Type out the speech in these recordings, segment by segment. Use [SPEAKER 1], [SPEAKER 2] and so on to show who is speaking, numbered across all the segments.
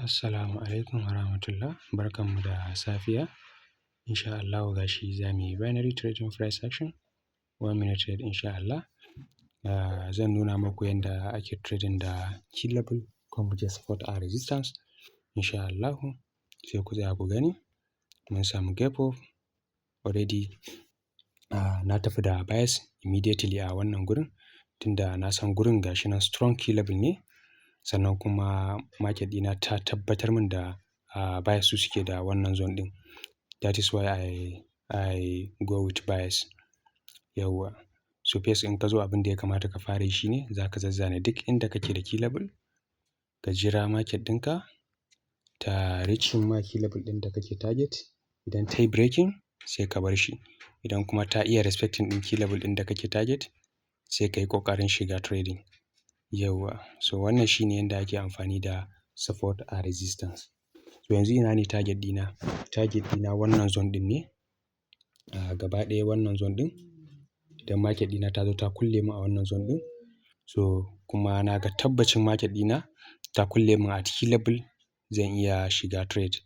[SPEAKER 1] Assalamu alaikum warahmatullah. Barkanmu da safiya. Insha Allahu ga shi za mu yi binary trading price action 1 minute trade insha Allah. Zan nuna muku yadda ake trading da key level ko mu ce support and resistance insha Allahu. Sai ku tsaya ku gani. Mun samu gap up already. Na tafi da bias immediately a wannan gurin tunda na san gurin gashi nan strong key level ne. Sannan kuma market ɗina ta tabbatar min da bias su suke da wannan zone ɗin. That is why I go with bias. Yawwa. So first in ka zo abin da ya kamata ka fara yi shine za ka zazzane duk inda kake da key level. Ka jira market ɗinka ta reaching ma key level ɗin da kake target. Idan ta yi breaking sai ka bar shi. Idan kuma ta iya respecting ɗin key level ɗin da kake target sai ka yi ƙoƙarin shiga trading. Yawwa. So wannan shine yanda ake amfani da support and resistance. So yanzu ina ne target ɗina? Target ɗina wannan zone ɗin ne. Gaba ɗaya wannan zone ɗin. Idan market ɗina ta zo ta kulle min a wannan zone ɗin. So kuma na ga tabbacin market ɗina ta kulle min at key level zan iya shiga trade.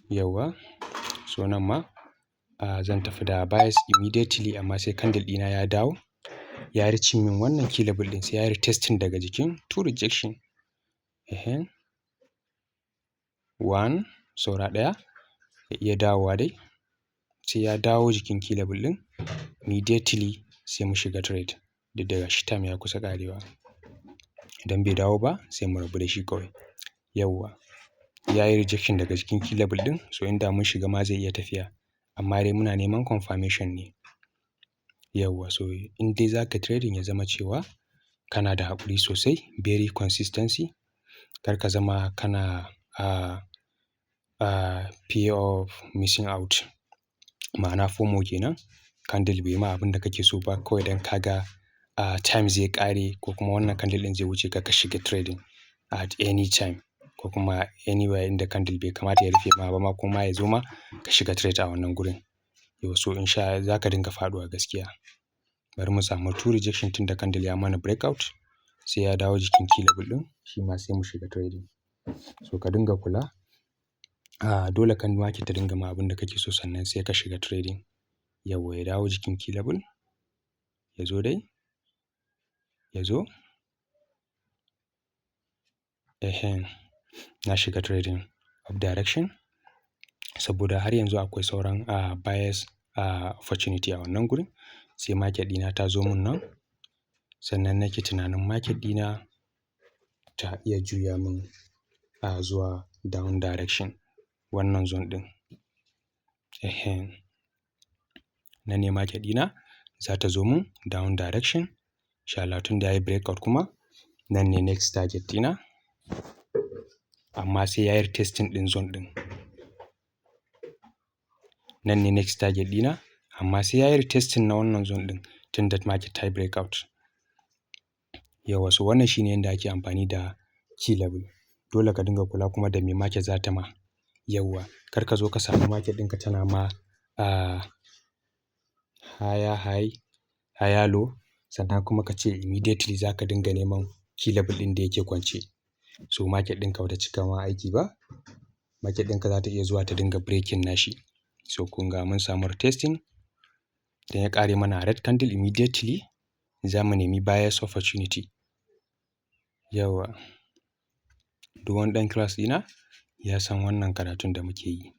[SPEAKER 1] Yawwa. So nan ma zan tafi da bias immediately amma sai candle ɗina ya dawo. Ya reaching min wannan key level ɗin sai ya yi retesting daga jikin to rejection. One saura ɗaya ya iya dawowa dai. Sai ya dawo jikin key level ɗin immediately sai mu shiga trade. Duk da gashi time ya kusa ƙarewa. Idan bai dawo ba sai mu rabu da shi kawai. Yawwa. Ya yi rejection daga jikin key level ɗin so inda mun shiga ma zai iya tafiya. Amma dai muna neman confirmation ne. Yawwa. So in dai za ka trading ya zama cewa kana da haƙuri sosai, very consistency. Kar ka zama kana fear of missing out. Ma'ana FOMO kenan. Candle bai ma abin da kake so ba kawai don ka ga time zai ƙare ko kuma wannan candle ɗin zai wuce ka shiga trading at any time ko kuma anywhere inda candle bai kamata ya rufe ma ba ma kuma ya zo ma ka shiga trade a wannan gurin. Yau so za ka dinga faɗuwa gaskiya. Bari mu samu two rejection tun da candle ya mana breakout sai ya dawo jikin key level ɗin shi ma sai mu shiga trading. So ka dinga kula. Dole kan market ta dinga ma abin da kake so sannan sai ka shiga trading. Yawwa ya dawo jikin key level. Ya zo dai. Ya zo. Na shiga trading of direction. Saboda har yanzu akwai sauran bias opportunity a wannan gurin. Sai market ɗina ta zo mun nan. Sannan nake tunanin market ɗina ta iya juya min zuwa down direction wannan zone ɗin. Nan ne market ɗina za ta zo mun down direction. Insha Allah tun da ya yi breakout kuma nan ne next target ɗina. Amma sai ya yi retesting ɗin zone ɗin. Nan ne next target ɗina amma sai ya yi retesting na wannan zone ɗin tun da market ta yi breakout. Yawwa. So wannan shine yanda ake amfani da key level. Dole ka dinga kula kuma da me market za ta ma. Yawwa. Kar ka zo ka samu market ɗinka tana ma higher high, higher low sannan kuma ka ce immediately za ka dinga neman key level ɗin da yake kwance. So market ɗinka ba ta cika ma aiki ba. Market ɗinka za ta iya zuwa ta dinga breaking nashi. So kun ga mun samu retesting. Idan ya ƙare mana red candle immediately za mu nemi bias opportunity. Yawwa. Duk wani ɗan class ɗina ya san wannan karatun da muke yi.